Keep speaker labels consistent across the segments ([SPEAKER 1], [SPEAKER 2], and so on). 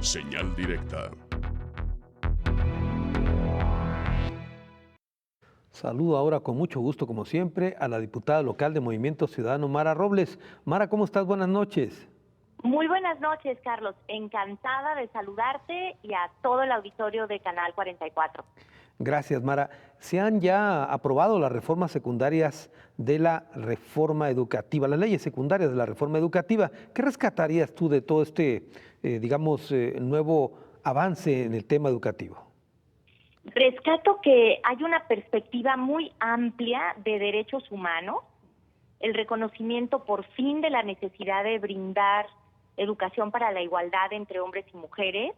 [SPEAKER 1] Señal directa.
[SPEAKER 2] Saludo ahora con mucho gusto, como siempre, a la diputada local de Movimiento Ciudadano, Mara Robles. Mara, ¿cómo estás? Buenas noches.
[SPEAKER 3] Muy buenas noches, Carlos. Encantada de saludarte y a todo el auditorio de Canal 44.
[SPEAKER 2] Gracias, Mara. Se han ya aprobado las reformas secundarias de la reforma educativa, las leyes secundarias de la reforma educativa. ¿Qué rescatarías tú de todo este, nuevo avance en el tema educativo?
[SPEAKER 3] Rescato que hay una perspectiva muy amplia de derechos humanos, el reconocimiento por fin de la necesidad de brindar educación para la igualdad entre hombres y mujeres,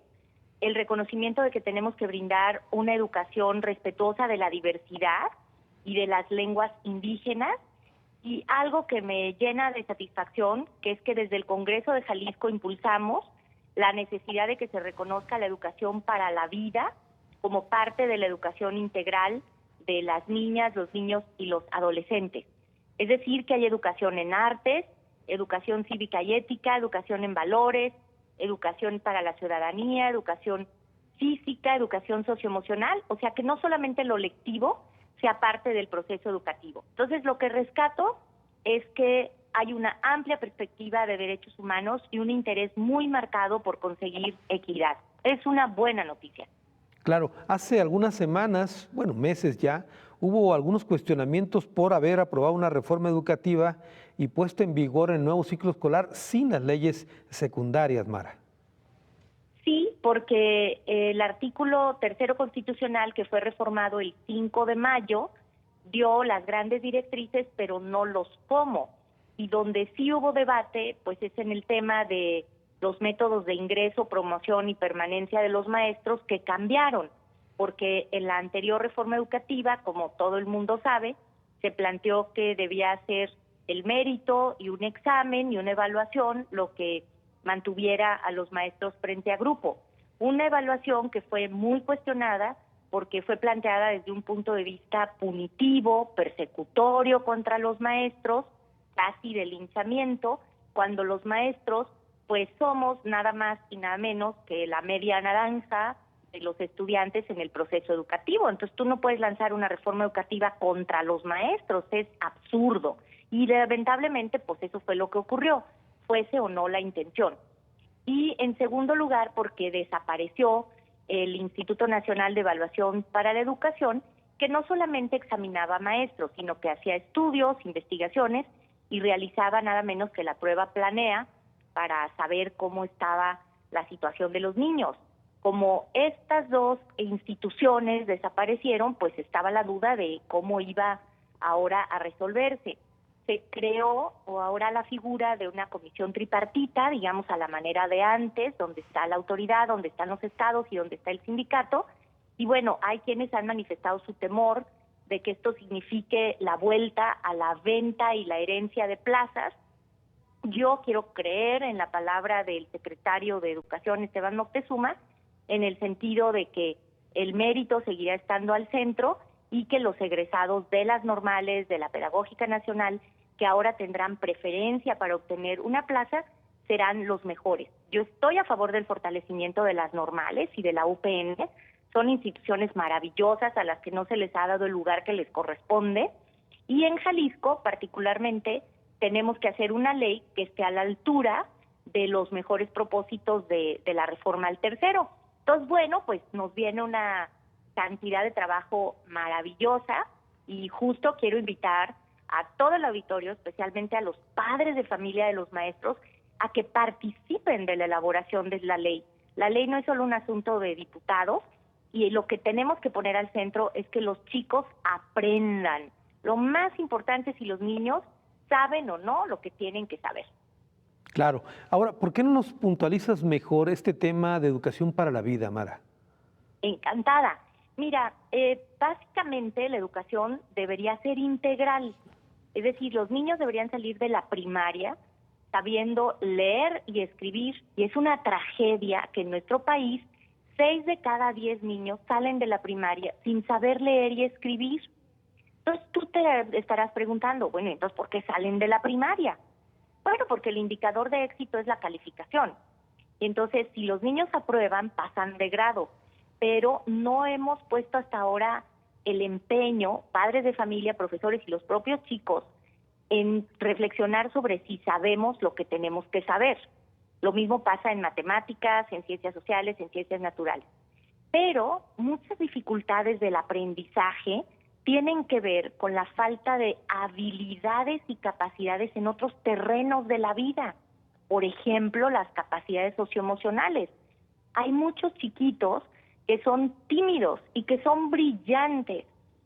[SPEAKER 3] el reconocimiento de que tenemos que brindar una educación respetuosa de la diversidad y de las lenguas indígenas, y algo que me llena de satisfacción, que es que desde el Congreso de Jalisco impulsamos la necesidad de que se reconozca la educación para la vida como parte de la educación integral de las niñas, los niños y los adolescentes. Es decir, que hay educación en artes, educación cívica y ética, educación en valores, educación para la ciudadanía, educación física, educación socioemocional, o sea que no solamente lo lectivo sea parte del proceso educativo. Entonces, lo que rescato es que hay una amplia perspectiva de derechos humanos y un interés muy marcado por conseguir equidad. Es una buena noticia.
[SPEAKER 2] Claro, hace algunas semanas, bueno, meses ya, hubo algunos cuestionamientos por haber aprobado una reforma educativa y puesta en vigor el nuevo ciclo escolar sin las leyes secundarias, Mara.
[SPEAKER 3] Sí, porque el artículo tercero constitucional, que fue reformado el 5 de mayo, dio las grandes directrices, pero no los cómo. Y donde sí hubo debate, pues es en el tema de los métodos de ingreso, promoción y permanencia de los maestros, que cambiaron, porque en la anterior reforma educativa, como todo el mundo sabe, se planteó que debía ser el mérito y un examen y una evaluación lo que mantuviera a los maestros frente a grupo. Una evaluación que fue muy cuestionada porque fue planteada desde un punto de vista punitivo, persecutorio contra los maestros, casi de linchamiento, cuando los maestros pues somos nada más y nada menos que la media naranja de los estudiantes en el proceso educativo. Entonces tú no puedes lanzar una reforma educativa contra los maestros, es absurdo. Y lamentablemente pues eso fue lo que ocurrió, fuese o no la intención. Y en segundo lugar, porque desapareció el Instituto Nacional de Evaluación para la Educación, que no solamente examinaba maestros, sino que hacía estudios, investigaciones y realizaba nada menos que la prueba Planea para saber cómo estaba la situación de los niños. Como estas dos instituciones desaparecieron, pues estaba la duda de cómo iba ahora a resolverse. Se creó ahora la figura de una comisión tripartita, digamos a la manera de antes, donde está la autoridad, donde están los estados y donde está el sindicato. Y bueno, hay quienes han manifestado su temor de que esto signifique la vuelta a la venta y la herencia de plazas. Yo quiero creer en la palabra del secretario de Educación, Esteban Moctezuma, en el sentido de que el mérito seguirá estando al centro y que los egresados de las normales, de la Pedagógica Nacional, que ahora tendrán preferencia para obtener una plaza, serán los mejores. Yo estoy a favor del fortalecimiento de las normales y de la UPN. Son instituciones maravillosas a las que no se les ha dado el lugar que les corresponde. Y en Jalisco, particularmente, tenemos que hacer una ley que esté a la altura de los mejores propósitos de la reforma al tercero. Entonces, bueno, pues nos viene una cantidad de trabajo maravillosa y justo quiero invitar a todo el auditorio, especialmente a los padres de familia de los maestros, a que participen de la elaboración de la ley. La ley no es solo un asunto de diputados y lo que tenemos que poner al centro es que los chicos aprendan. Lo más importante es si los niños saben o no lo que tienen que saber.
[SPEAKER 2] Claro. Ahora, ¿por qué no nos puntualizas mejor este tema de educación para la vida, Mara?
[SPEAKER 3] Encantada. Mira, básicamente la educación debería ser integral. Es decir, los niños deberían salir de la primaria sabiendo leer y escribir. Y es una tragedia que en nuestro país 6 de cada 10 niños salen de la primaria sin saber leer y escribir. Entonces tú te estarás preguntando, bueno, entonces ¿por qué salen de la primaria? Bueno, porque el indicador de éxito es la calificación. Y entonces, si los niños aprueban, pasan de grado. Pero no hemos puesto hasta ahora el empeño, padres de familia, profesores y los propios chicos, en reflexionar sobre si sabemos lo que tenemos que saber. Lo mismo pasa en matemáticas, en ciencias sociales, en ciencias naturales. Pero muchas dificultades del aprendizaje tienen que ver con la falta de habilidades y capacidades en otros terrenos de la vida. Por ejemplo, las capacidades socioemocionales. Hay muchos chiquitos que son tímidos y que son brillantes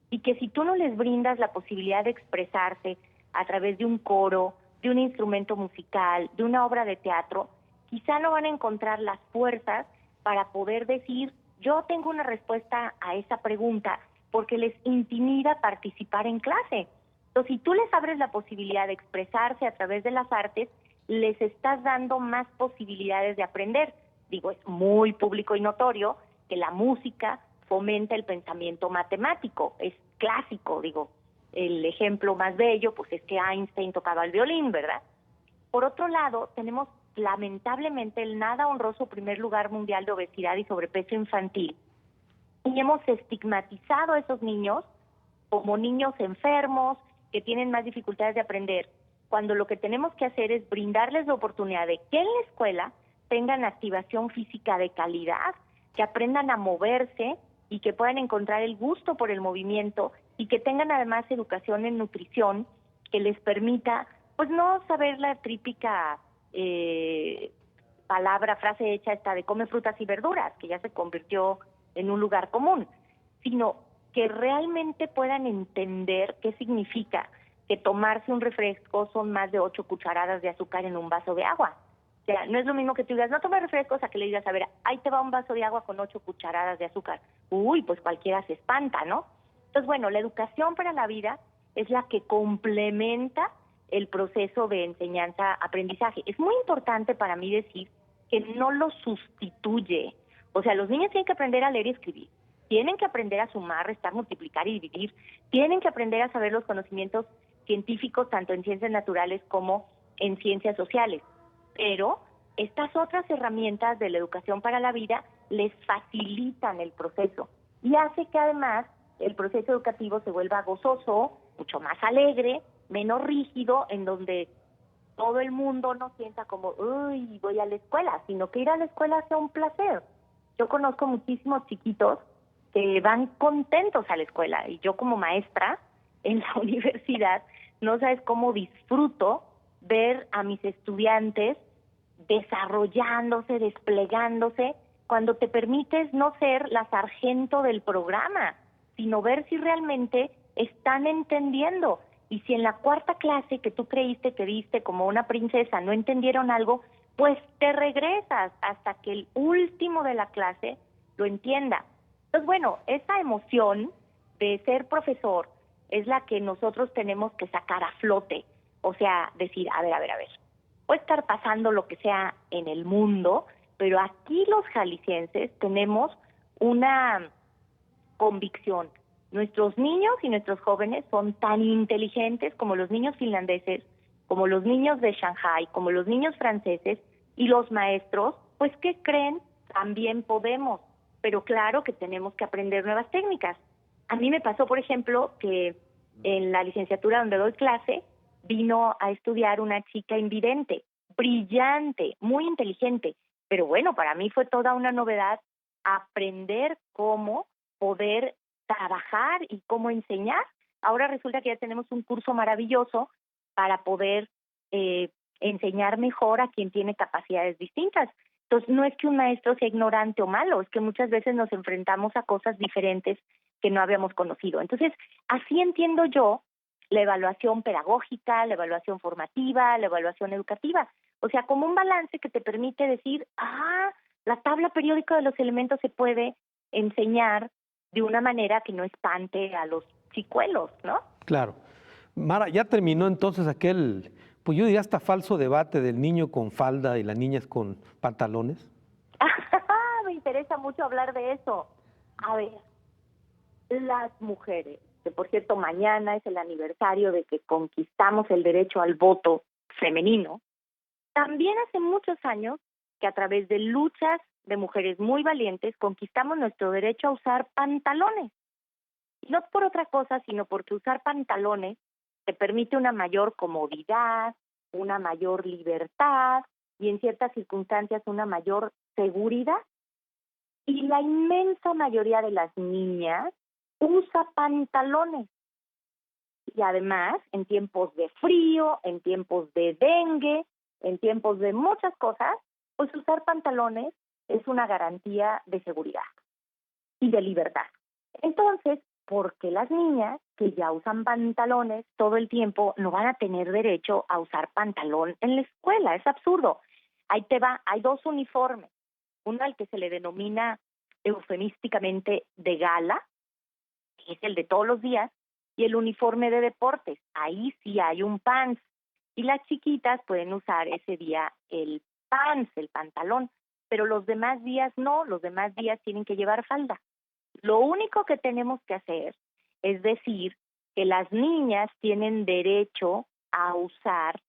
[SPEAKER 3] y que si tú no les brindas la posibilidad de expresarse a través de un coro, de un instrumento musical, de una obra de teatro, quizá no van a encontrar las fuerzas para poder decir, yo tengo una respuesta a esa pregunta, porque les intimida participar en clase. Entonces, si tú les abres la posibilidad de expresarse a través de las artes, les estás dando más posibilidades de aprender. Digo, es muy público y notorio que la música fomenta el pensamiento matemático, es clásico, digo, el ejemplo más bello pues es que Einstein tocaba el violín, ¿verdad? Por otro lado, tenemos lamentablemente el nada honroso primer lugar mundial de obesidad y sobrepeso infantil, y hemos estigmatizado a esos niños como niños enfermos que tienen más dificultades de aprender, cuando lo que tenemos que hacer es brindarles la oportunidad de que en la escuela tengan activación física de calidad, que aprendan a moverse y que puedan encontrar el gusto por el movimiento y que tengan además educación en nutrición que les permita, pues no saber la típica frase hecha esta de come frutas y verduras, que ya se convirtió en un lugar común, sino que realmente puedan entender qué significa que tomarse un refresco son más de 8 cucharadas de azúcar en un vaso de agua. O sea, no es lo mismo que tú digas, no tomes refrescos, a que le digas, a ver, ahí te va un vaso de agua con 8 cucharadas de azúcar. Uy, pues cualquiera se espanta, ¿no? Entonces, bueno, la educación para la vida es la que complementa el proceso de enseñanza-aprendizaje. Es muy importante para mí decir que no lo sustituye. O sea, los niños tienen que aprender a leer y escribir, tienen que aprender a sumar, restar, multiplicar y dividir, tienen que aprender a saber los conocimientos científicos tanto en ciencias naturales como en ciencias sociales. Pero estas otras herramientas de la educación para la vida les facilitan el proceso y hace que además el proceso educativo se vuelva gozoso, mucho más alegre, menos rígido, en donde todo el mundo no sienta como, uy, voy a la escuela, sino que ir a la escuela sea un placer. Yo conozco muchísimos chiquitos que van contentos a la escuela y yo como maestra en la universidad, no sabes cómo disfruto ver a mis estudiantes desarrollándose, desplegándose, cuando te permites no ser la sargento del programa, sino ver si realmente están entendiendo. Y si en la cuarta clase que tú creíste que viste como una princesa no entendieron algo, pues te regresas hasta que el último de la clase lo entienda. Entonces, bueno, esa emoción de ser profesor es la que nosotros tenemos que sacar a flote. O sea, decir, a ver, puede estar pasando lo que sea en el mundo, pero aquí los jaliscienses tenemos una convicción. Nuestros niños y nuestros jóvenes son tan inteligentes como los niños finlandeses, como los niños de Shanghái, como los niños franceses, y los maestros, pues, ¿qué creen? También podemos, pero claro que tenemos que aprender nuevas técnicas. A mí me pasó, por ejemplo, que en la licenciatura donde doy clase, vino a estudiar una chica invidente, brillante, muy inteligente, pero bueno, para mí fue toda una novedad aprender cómo poder trabajar y cómo enseñar. Ahora resulta que ya tenemos un curso maravilloso para poder enseñar mejor a quien tiene capacidades distintas. Entonces, no es que un maestro sea ignorante o malo, es que muchas veces nos enfrentamos a cosas diferentes que no habíamos conocido. Entonces, así entiendo yo la evaluación pedagógica, la evaluación formativa, la evaluación educativa. O sea, como un balance que te permite decir, la tabla periódica de los elementos se puede enseñar de una manera que no espante a los chicuelos, ¿no?
[SPEAKER 2] Claro. Mara, ya terminó entonces aquel, pues yo diría hasta falso debate del niño con falda y las niñas con pantalones.
[SPEAKER 3] Me interesa mucho hablar de eso. A ver, las mujeres, que por cierto mañana es el aniversario de que conquistamos el derecho al voto femenino, también hace muchos años que a través de luchas de mujeres muy valientes conquistamos nuestro derecho a usar pantalones. Y no por otra cosa, sino porque usar pantalones te permite una mayor comodidad, una mayor libertad y en ciertas circunstancias una mayor seguridad. Y la inmensa mayoría de las niñas usa pantalones. Y además, en tiempos de frío, en tiempos de dengue, en tiempos de muchas cosas, pues usar pantalones es una garantía de seguridad y de libertad. Entonces, ¿por qué las niñas que ya usan pantalones todo el tiempo no van a tener derecho a usar pantalón en la escuela? Es absurdo. Ahí te va, hay dos uniformes. Uno al que se le denomina eufemísticamente de gala, que es el de todos los días, y el uniforme de deportes. Ahí sí hay un pants. Y las chiquitas pueden usar ese día el pants, el pantalón, pero los demás días no, los demás días tienen que llevar falda. Lo único que tenemos que hacer es decir que las niñas tienen derecho a usar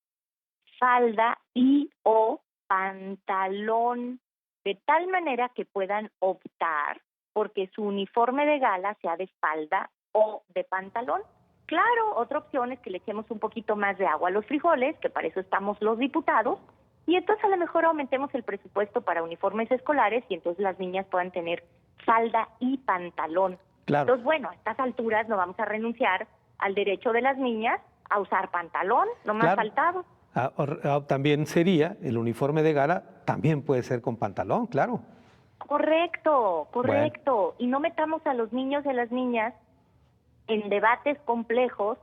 [SPEAKER 3] falda y o pantalón, de tal manera que puedan optar porque su uniforme de gala sea de falda o de pantalón. Claro, otra opción es que le echemos un poquito más de agua a los frijoles, que para eso estamos los diputados, y entonces a lo mejor aumentemos el presupuesto para uniformes escolares y entonces las niñas puedan tener falda y pantalón.
[SPEAKER 2] Claro.
[SPEAKER 3] Entonces, bueno, a estas alturas no vamos a renunciar al derecho de las niñas a usar pantalón, no más faltaba.
[SPEAKER 2] También sería el uniforme de gala, también puede ser con pantalón, claro.
[SPEAKER 3] Correcto. Bueno. Y no metamos a los niños y a las niñas en debates complejos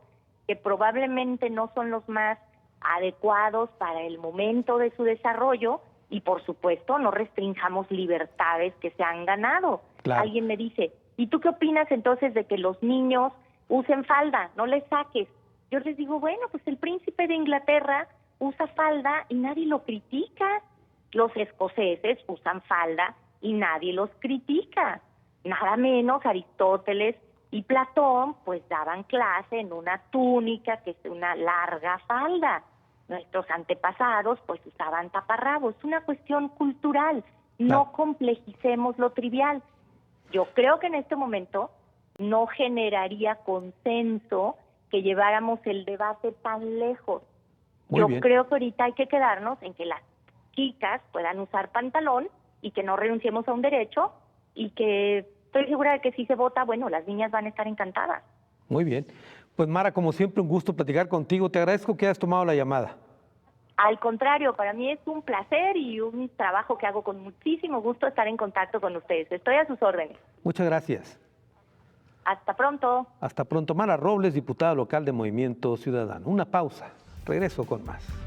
[SPEAKER 3] que probablemente no son los más adecuados para el momento de su desarrollo y, por supuesto, no restringamos libertades que se han ganado.
[SPEAKER 2] Claro.
[SPEAKER 3] Alguien me dice, ¿y tú qué opinas entonces de que los niños usen falda? No les saques. Yo les digo, bueno, pues el príncipe de Inglaterra usa falda y nadie lo critica. Los escoceses usan falda y nadie los critica. Nada menos Aristóteles y Platón pues daban clase en una túnica que es una larga falda. Nuestros antepasados pues usaban taparrabos. Es una cuestión cultural. No complejicemos lo trivial. Yo creo que en este momento no generaría consenso que lleváramos el debate tan lejos. Yo creo que ahorita hay que quedarnos en que las chicas puedan usar pantalón y que no renunciemos a un derecho y que estoy segura de que si se vota, bueno, las niñas van a estar encantadas.
[SPEAKER 2] Muy bien. Pues Mara, como siempre, un gusto platicar contigo. Te agradezco que hayas tomado la llamada.
[SPEAKER 3] Al contrario, para mí es un placer y un trabajo que hago con muchísimo gusto estar en contacto con ustedes. Estoy a sus órdenes.
[SPEAKER 2] Muchas gracias.
[SPEAKER 3] Hasta pronto.
[SPEAKER 2] Hasta pronto. Mara Robles, diputada local de Movimiento Ciudadano. Una pausa. Regreso con más.